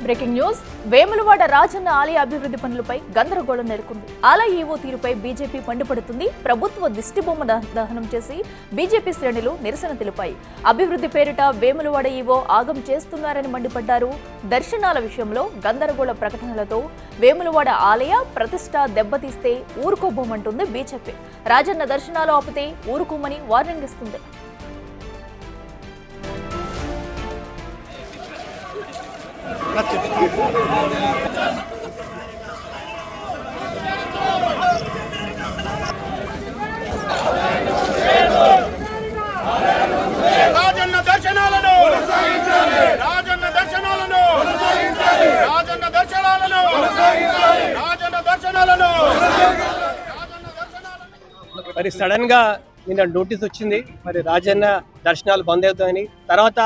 Breaking news Vemulawada Rajanna ఆలయ అభివృద్ధి పనులపై గందరగోళం నెలకొంది. ఆలయ ఈవో తీరుపై బీజేపీ మండిపడుతుంది. ప్రభుత్వ దిష్టిబొమ్మ దహనం చేసి బీజేపీ శ్రేణులు నిరసన తెలిపాయి. అభివృద్ధి పేరిట వేములవాడ ఈవో ఆగం చేస్తున్నారని మండిపడ్డారు. దర్శనాల విషయంలో గందరగోళ ప్రకటనలతో వేములవాడ ఆలయ ప్రతిష్ట దెబ్బతీస్తే ఊరుకోబోమంటుంది బీజేపీ. రాజన్న దర్శనాలు ఆపితే ఊరుకోమని వార్నింగ్ ఇస్తుంది. రాజన్న దర్శనాలను రాజన్న దర్శనాలను రాజన్న దర్శనాలను రాజన్న దర్శనాలను మరి సడన్ గా నిన్న నోటీస్ వచ్చింది. మరి రాజన్న దర్శనాలు బంద్ అవుతాయని. తర్వాత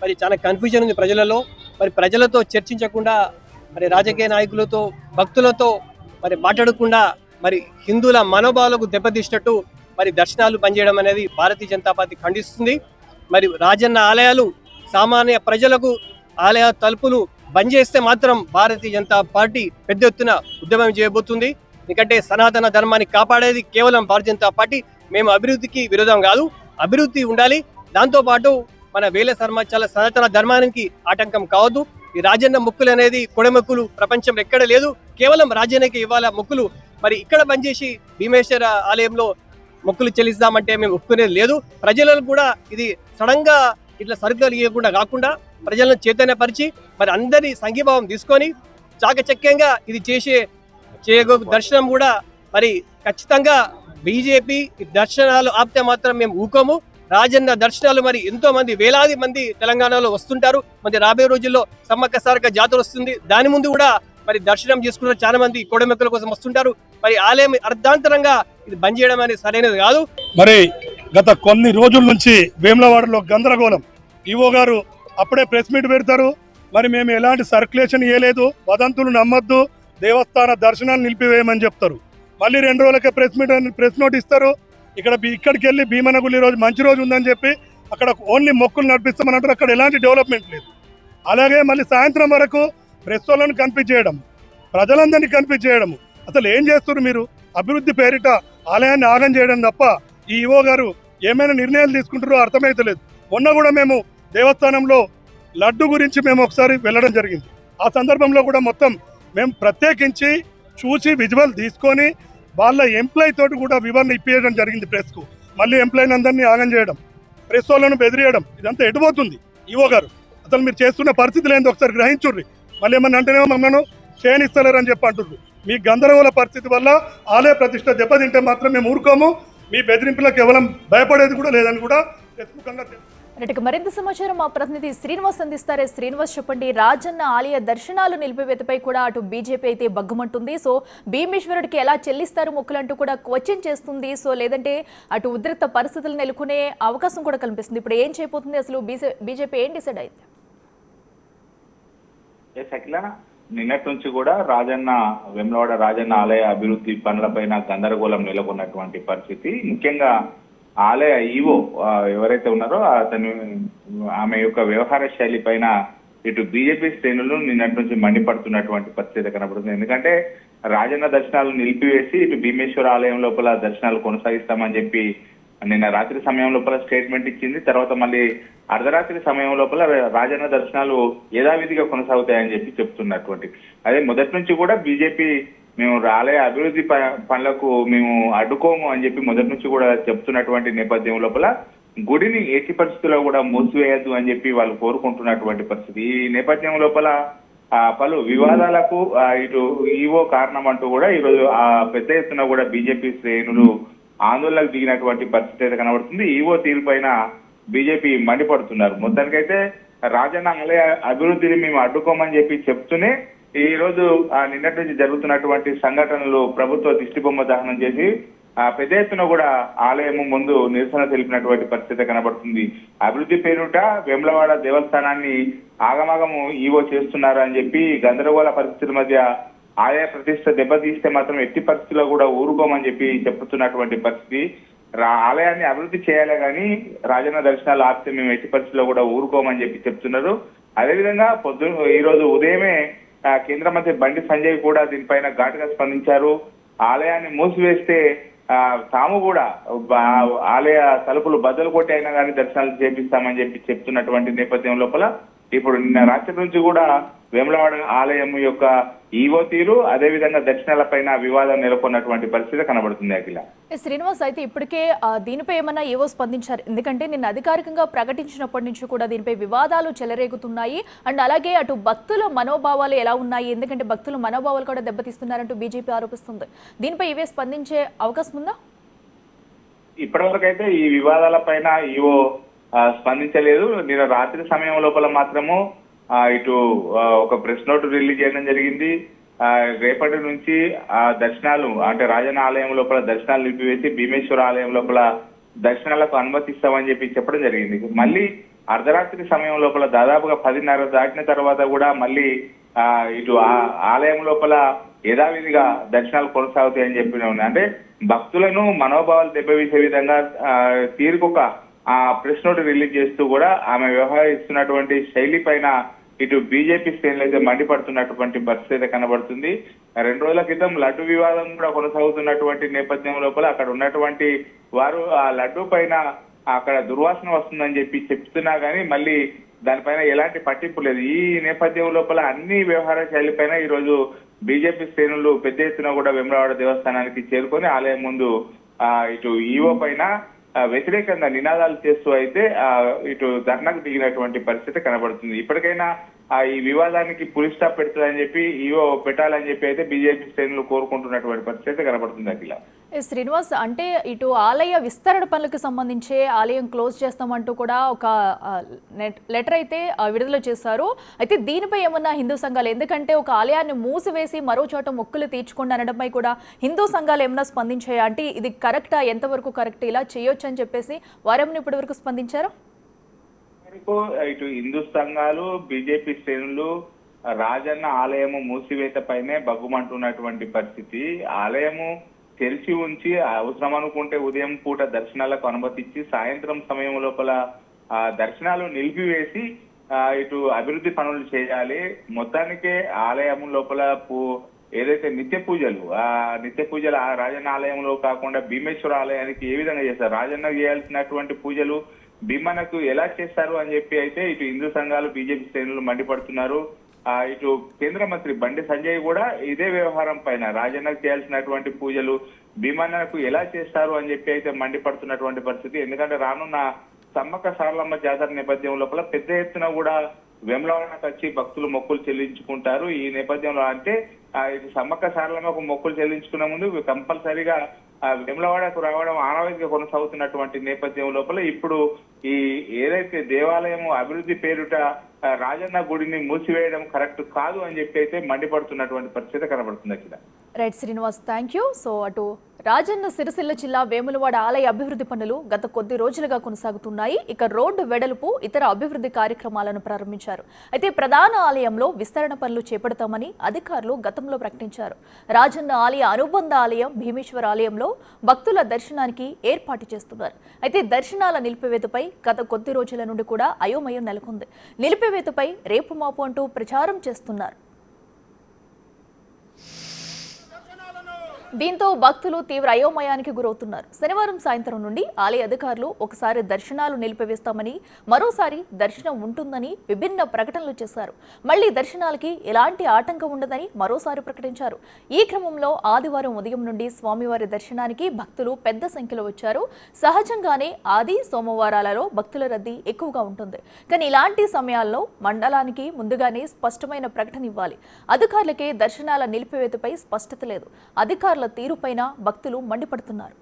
మరి చాలా కన్ఫ్యూజన్ ఉంది ప్రజలలో. మరి ప్రజలతో చర్చించకుండా, మరి రాజకీయ నాయకులతో, భక్తులతో మరి మాట్లాడకుండా, మరి హిందువుల మనోభావాలకు దెబ్బతీసినట్టు మరి దర్శనాలు బంద్ చేయడం అనేది భారతీయ జనతా పార్టీ ఖండిస్తుంది. మరి రాజన్న ఆలయాలు సామాన్య ప్రజలకు ఆలయ తలుపులు బంద్ చేస్తే మాత్రం భారతీయ జనతా పార్టీ పెద్ద ఎత్తున ఉద్యమం చేయబోతుంది. ఎందుకంటే సనాతన ధర్మాన్ని కాపాడేది కేవలం భారతీయ జనతా పార్టీ. మేము అభివృద్ధికి విరోధం కాదు, అభివృద్ధి ఉండాలి. దాంతోపాటు మన వేల సంవత్సరాల సనాతన ధర్మానికి ఆటంకం కావద్దు. ఈ రాజన్న మొక్కులు అనేది కొడమొక్కులు ప్రపంచంలో ఎక్కడ లేదు, కేవలం రాజన్నకి ఇవాళ మొక్కులు. మరి ఇక్కడ బంద్ చేసి భీమేశ్వర ఆలయంలో మొక్కులు చెల్లిస్తామంటే మేము ఒప్పుకునేది లేదు. ప్రజలకు కూడా ఇది సడన్ గా ఇట్లా సరుకులు ఇవ్వకుండా కాకుండా ప్రజలను చైతన్యపరిచి మరి అందరి సంఘీభావం తీసుకొని చాకచక్యంగా ఇది దర్శనం కూడా మరి ఖచ్చితంగా బీజేపీ దర్శనాలు ఆపితే మాత్రం మేము ఊకోము. రాజన్న దర్శనాలు మరి ఎంతో మంది వేలాది మంది తెలంగాణలో వస్తుంటారు. మరి రాబోయే రోజుల్లో సమ్మక్క సారక్క జాతర వస్తుంది. దాని ముందు కూడా మరి దర్శనం చేసుకున్న చాలా మంది కోడమెక్కల కోసం వస్తుంటారు. మరి ఆలయం అర్ధాంతరంగా ఇది బంద్ చేయడం అనేది సరైనది కాదు. మరి గత కొన్ని రోజుల నుంచి వేములవాడలో గందరగోళం. ఈవో గారు అప్పుడే ప్రెస్ మీట్ పెడతారు. మరి మేము ఎలాంటి సర్క్యులేషన్ ఇవ్వలేదు, వదంతులు నమ్మొద్దు, దేవస్థాన దర్శనాలు నిలిపివేయమని చెప్తారు. మళ్ళీ 2 రోజులకే ప్రెస్ నోట్ ఇస్తారు. ఇక్కడికి వెళ్ళి భీమనగులి రోజు మంచి రోజు ఉందని చెప్పి అక్కడ ఓన్లీ మొక్కులు నడిపిస్తామని అక్కడ ఎలాంటి డెవలప్మెంట్ లేదు. అలాగే మళ్ళీ సాయంత్రం వరకు ప్రెస్ వాళ్ళని కన్ఫ్యూజ్ చేయడం, ప్రజలందరినీ కన్ఫ్యూజ్ చేయడం. అసలు ఏం చేస్తున్నారు మీరు? అభివృద్ధి పేరిట ఆలయాన్ని ఆగం చేయడం తప్ప ఈ ఈవో గారు ఏమైనా నిర్ణయాలు తీసుకుంటారో అర్థమైతలేదు. మొన్న కూడా మేము దేవస్థానంలో లడ్డు గురించి మేము ఒకసారి వెళ్ళడం జరిగింది. ఆ సందర్భంలో కూడా మొత్తం మేము ప్రత్యేకించి చూసి విజువల్ తీసుకొని వాళ్ళ ఎంప్లాయ్ తోటి కూడా వివరణ ఇప్పించడం జరిగింది ప్రెస్కు. మళ్ళీ ఎంప్లాయీని అందరినీ ఆగం చేయడం, ప్రెస్ వాళ్ళను బెదిరియడం, ఇదంతా ఎటుపోతుంది ఈవో గారు? అసలు మీరు చేస్తున్న పరిస్థితులు ఏందో ఒకసారి గ్రహించుర్రి. మళ్ళీ ఏమన్నా అంటేనేమో మమ్మల్ని చేయనిస్తలేరని చెప్పి అంటుర్రు. మీ గందరగోళ పరిస్థితి వల్ల ఆలయ ప్రతిష్ట దెబ్బతింటే మాత్రం మేము ఊరుకోము. మీ బెదిరింపులకు కేవలం భయపడేది కూడా లేదని కూడా ప్రతిముఖంగా మరింత సమాచారం మా ప్రతినిధి శ్రీనివాస్ అందిస్తారే. శ్రీనివాస్ చెప్పండి, రాజన్న ఆలయ దర్శనాలు నిలిపివేతపై కూడా అటు బీజేపీ అయితే బగ్గమంటుంది. సో భీమేశ్వరుడికి ఎలా చెల్లిస్తారు మొక్కులంటూ కూడా క్వశ్చన్ చేస్తుంది. సో లేదంటే అటు ఉద్రిక్త పరిస్థితులు నెలకొనే అవకాశం కూడా కనిపిస్తుంది. ఇప్పుడు ఏం చేయబోతుంది? అసలు బీజేపీ ఏం డిసైడ్ అయింది? నిన్నటి నుంచి కూడా వేములవాడ రాజన్న ఆలయ అభివృద్ధి పనులపైన గందరగోళం నెలకొన్నటువంటి పరిస్థితి. ముఖ్యంగా ఆలయ ఈవో ఎవరైతే ఉన్నారో ఆమె యొక్క వ్యవహార శైలి పైన ఇటు బీజేపీ శ్రేణులు నిన్నటి నుంచి మండిపడుతున్నటువంటి పరిస్థితి కనబడుతుంది. ఎందుకంటే రాజన్న దర్శనాలు నిలిపివేసి ఇటు భీమేశ్వర ఆలయం లోపల దర్శనాలు కొనసాగిస్తామని చెప్పి నిన్న రాత్రి సమయం లోపల స్టేట్మెంట్ ఇచ్చింది. తర్వాత మళ్ళీ అర్ధరాత్రి సమయం లోపల రాజన్న దర్శనాలు యథావిధిగా కొనసాగుతాయని చెప్పి చెప్తున్నటువంటి. అదే మొదటి నుంచి కూడా బీజేపీ మేము ఆలయ అభివృద్ధి పనులకు మేము అడ్డుకోము అని చెప్పి మొదటి నుంచి కూడా చెప్తున్నటువంటి నేపథ్యం లోపల గుడిని ఎట్టి పరిస్థితుల్లో కూడా మూసివేయద్దు అని చెప్పి వాళ్ళు కోరుకుంటున్నటువంటి పరిస్థితి. ఈ నేపథ్యం లోపల పలు వివాదాలకు ఇటు ఈవో కారణం అంటూ కూడా ఈరోజు పెద్ద ఎత్తున కూడా బీజేపీ శ్రేణులు ఆందోళనకు దిగినటువంటి పరిస్థితి అయితే కనబడుతుంది. ఈవో తీరు పైన బీజేపీ మండిపడుతున్నారు. మొత్తానికైతే రాజన్న ఆలయ అభివృద్ధిని మేము అడ్డుకోమని చెప్పి చెప్తూనే ఈ రోజు నిన్నటి నుంచి జరుగుతున్నటువంటి సంఘటనలు ప్రభుత్వ దిష్టిబొమ్మ దహనం చేసి పెద్ద ఎత్తున కూడా ఆలయం ముందు నిరసన తెలిపినటువంటి పరిస్థితి కనబడుతుంది. అభివృద్ధి పేరుట వేములవాడ దేవస్థానాన్ని ఆగమాగము ఈవో చేస్తున్నారు అని చెప్పి గందరగోళ పరిస్థితుల మధ్య ఆలయ ప్రతిష్ట దెబ్బతీస్తే మాత్రం ఎట్టి పరిస్థితుల్లో కూడా ఊరుకోమని చెప్పి చెప్తున్నటువంటి పరిస్థితి. ఆలయాన్ని అభివృద్ధి చేయాలి కానీ రాజన్న దర్శనాలు ఆపితే మేము ఎట్టి పరిస్థితుల్లో కూడా ఊరుకోమని చెప్పి చెప్తున్నారు. అదేవిధంగా ఈ రోజు ఉదయమే కేంద్ర మంత్రి బండి సంజయ్ కూడా దీనిపైన ఘాటుగా స్పందించారు. ఆలయాన్ని మూసివేస్తే తాము కూడా ఆలయ తలుపులు బద్దలు కొట్టి అయినా కానీ దర్శనాలు చేపిస్తామని చెప్తున్నటువంటి నేపథ్యం లోపల ఇప్పుడు నిన్న రాత్రి నుంచి కూడా వేములవాడ ఆలయం యొక్క ఈవో తీరు అదేవిధంగా దర్శనాలపైన వివాదం నెలకొన్నటువంటి పరిస్థితి కనబడుతుంది. అఖిల శ్రీనివాస్, అయితే ఇప్పటికే దీనిపై ఏమన్నా ఏవో స్పందించారు? ఎందుకంటే నిన్న అధికారికంగా ప్రకటించినప్పటి నుంచి కూడా దీనిపై వివాదాలు చెలరేగుతున్నాయి. అండ్ అలాగే అటు భక్తుల మనోభావాలు ఎలా ఉన్నాయి, ఎందుకంటే భక్తుల మనోభావాలు కూడా దెబ్బతీస్తున్నారంటూ బీజేపీ ఆరోపిస్తుంది. దీనిపై ఇవే స్పందించే అవకాశం ఉందా? ఇప్పటివరకు అయితే ఈ వివాదాల పైన ఈవో స్పందించలేదు. నిన్న రాత్రి సమయం లోపల మాత్రము ఇటు ఒక ప్రెస్ నోట్ రిలీజ్ చేయడం జరిగింది. రేపటి నుంచి దర్శనాలు అంటే రాజన్న ఆలయం లోపల దర్శనాలు నిలిపివేసి భీమేశ్వర ఆలయం లోపల దర్శనాలకు అనుమతిస్తామని చెప్పడం జరిగింది. మళ్ళీ అర్ధరాత్రి సమయం లోపల దాదాపుగా 10:30 దాటిన తర్వాత కూడా మళ్ళీ ఇటు ఆలయం లోపల యథావిధిగా దర్శనాలు కొనసాగుతాయని చెప్పిన ఉన్నాయి. అంటే భక్తులను మనోభావాలు దెబ్బతీసే విధంగా తీరుకొక ప్రెస్ నోట్ రిలీజ్ చేస్తూ కూడా ఆమె వ్యవహరిస్తున్నటువంటి శైలి పైన ఇటు బీజేపీ శ్రేణులు అయితే మండిపడుతున్నటువంటి పరిస్థితి కనబడుతుంది. 2 రోజుల క్రితం లడ్డు వివాదం కూడా కొనసాగుతున్నటువంటి నేపథ్యం లోపల అక్కడ ఉన్నటువంటి వారు ఆ లడ్డు పైన అక్కడ దుర్వాసన వస్తుందని చెప్తున్నా గానీ మళ్ళీ దానిపైన ఎలాంటి పట్టింపు లేదు. ఈ నేపథ్యం లోపల అన్ని వ్యవహార శైలి పైన ఈ రోజు బీజేపీ శ్రేణులు పెద్ద ఎత్తున కూడా వేములవాడ దేవస్థానానికి చేరుకొని ఆలయం ముందు ఇటు ఈవో పైన వ్యతిరేకంగా నినాదాలు చేస్తూ అయితే ఇటు ధర్నాకు దిగినటువంటి పరిస్థితి కనబడుతుంది. ఇప్పటికైనా ఈ వివాదానికి పులి స్టాప్ పెడుతుందని చెప్పి ఈవో పెట్టాలని చెప్పి అయితే బీజేపీ శ్రేణులు కోరుకుంటున్నటువంటి పరిస్థితి కనబడుతుంది. అఖిల శ్రీనివాస్, అంటే ఇటు ఆలయ విస్తరణ పనులకు సంబంధించి ఆలయం క్లోజ్ చేస్తామంటూ కూడా ఒక లెటర్ అయితే విడుదల చేశారు. అయితే దీనిపై ఏమన్నా హిందూ సంఘాలు, ఎందుకంటే ఒక ఆలయాన్ని మూసివేసి మరో చోట మొక్కులు తీర్చుకోండి అనడంపై కూడా హిందూ సంఘాలు ఏమన్నా స్పందించాయా? అంటే ఇది కరెక్టా, ఎంతవరకు కరెక్ట్, ఇలా చేయొచ్చు అని చెప్పేసి వారేమన్నా ఇప్పటి వరకు స్పందించారా? ఇటు హిందూ సంఘాలు బీజేపీ శ్రేణులు రాజన్న ఆలయము మూసివేత పైనే బగ్గుమంటున్నటువంటి పరిస్థితి. ఆలయము తెరిచి ఉంచి అవసరం అనుకుంటే ఉదయం పూట దర్శనాలకు అనుమతి ఇచ్చి సాయంత్రం సమయం లోపల దర్శనాలు నిలిపివేసి ఇటు అభివృద్ధి పనులు చేయాలి. మొత్తానికే ఆలయం లోపల ఏదైతే నిత్య పూజలు ఆ రాజన్న ఆలయంలో కాకుండా భీమేశ్వర ఆలయానికి ఏ విధంగా చేస్తారు, రాజన్న చేయాల్సినటువంటి పూజలు భీమన్నకు ఎలా చేస్తారు అని చెప్పి అయితే ఇటు హిందూ సంఘాలు బీజేపీ శ్రేణులు మండిపడుతున్నారు. ఇటు కేంద్ర మంత్రి బండి సంజయ్ కూడా ఇదే వ్యవహారం పైన రాజన్నకు చేయాల్సినటువంటి పూజలు భీమన్నకు ఎలా చేస్తారు అని చెప్పి అయితే మండిపడుతున్నటువంటి పరిస్థితి. ఎందుకంటే రానున్న సమ్మక్క సారలమ్మ జాతర నేపథ్యం లోపల పెద్ద ఎత్తున కూడా వేములవాడకు వచ్చి భక్తులు మొక్కులు చెల్లించుకుంటారు. ఈ నేపథ్యంలో అంటే ఇది సమ్మక్క సారలమ్మకు మొక్కులు చెల్లించుకునే ముందు కంపల్సరీగా వేములవాడకు రావడం ఆనవాయితీగా కొనసాగుతున్నటువంటి నేపథ్యం లోపల ఇప్పుడు ఈ ఏదైతే దేవాలయం అభివృద్ధి పేరుట రాజన్న గుడిని మూసివేయడం కరెక్ట్ కాదు అని చెప్పి అయితే మండిపడుతున్నటువంటి పరిస్థితి కనబడుతుంది. అక్కడ right Srinivas, thank you. So అటు రాజన్న సిరిసిల్ల జిల్లా వేములవాడ ఆలయ అభివృద్ధి పనులు గత కొద్ది రోజులుగా కొనసాగుతున్నాయి. ఇక రోడ్డు వెడల్పు ఇతర అభివృద్ధి కార్యక్రమాలను ప్రారంభించారు. అయితే ప్రధాన ఆలయంలో విస్తరణ పనులు చేపడతామని అధికారులు గతంలో ప్రకటించారు. రాజన్న ఆలయ అనుబంధ ఆలయం భీమేశ్వర ఆలయంలో భక్తుల దర్శనానికి ఏర్పాటు చేస్తున్నారు. అయితే దర్శనాల నిలిపివేతపై గత కొద్ది రోజుల నుండి కూడా అయోమయం నెలకొంది. నిలిపివేతపై రేపు మాపు అంటూ ప్రచారం చేస్తున్నారు. దీంతో భక్తులు తీవ్ర అయోమయానికి గురవుతున్నారు. శనివారం సాయంత్రం నుండి ఆలయ అధికారులు ఒకసారి దర్శనాలు నిలిపివేస్తామని, మరోసారి దర్శనం ఉంటుందని విభిన్న ప్రకటనలు చేశారు. మళ్లీ దర్శనాలకి ఎలాంటి ఆటంకం ఉండదని మరోసారి ప్రకటించారు. ఈ క్రమంలో ఆదివారం ఉదయం నుండి స్వామివారి దర్శనానికి భక్తులు పెద్ద సంఖ్యలో వచ్చారు. సహజంగానే ఆది సోమవారాలలో భక్తుల రద్దీ ఎక్కువగా ఉంటుంది. కానీ ఇలాంటి సమయాల్లో మండలానికి ముందుగానే స్పష్టమైన ప్రకటన ఇవ్వాలి. అధికారులకే దర్శనాల నిలిపివేతపై స్పష్టత లేదు. అధికారుల తీరుపైన భక్తులు మండిపడుతున్నారు.